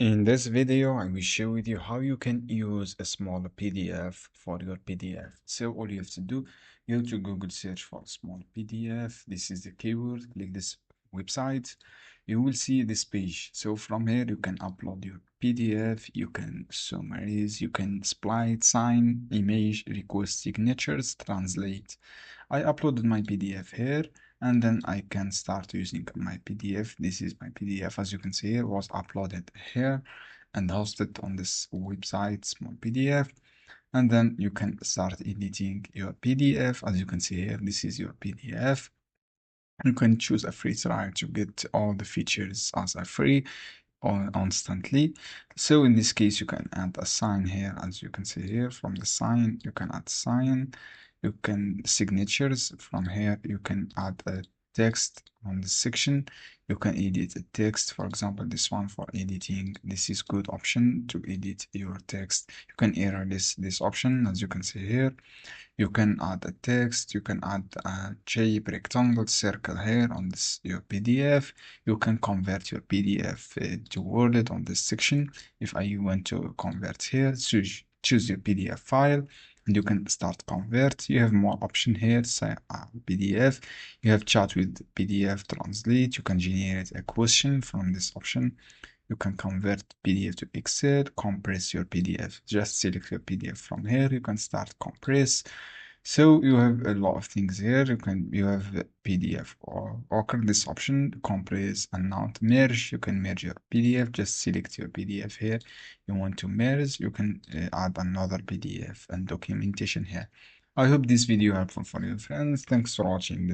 In this video, I will share with you how you can use a small PDF for your PDF. So all you have to do, you have to Google search for small PDF. This is the keyword. Click this website. You will see this page. So from here, you can upload your PDF. You can summarize. You can split, sign, image, request signatures, translate. I uploaded my PDF here, and then I can start using my PDF. This is my PDF, as you can see here, was uploaded here and hosted on this website, Smallpdf. And then you can start editing your PDF. As you can see here, this is your PDF. You can choose a free trial to get all the features as a free or instantly. So in this case, you can add a sign here. As you can see here, from the sign, you can add sign. You can signatures from here. You can add a text on this section. You can edit a text. For example, this one for editing. This is good option to edit your text. You can error this option, as you can see here. You can add a text, you can add a shape, rectangle, circle here on this your PDF. You can convert your PDF to Word on this section. If I want to convert here, choose your PDF file and you can start convert. You have more option here, say PDF. You have chat with PDF translate. You can generate a question from this option. You can convert PDF to Excel, compress your PDF. Just select your PDF from here. You can start compress. So you have a lot of things here. You have PDF or this option, compress and not merge. You can merge your PDF. Just select your PDF here. You want to merge, you can add another PDF and documentation here. I hope this video helpful for your friends. Thanks for watching this.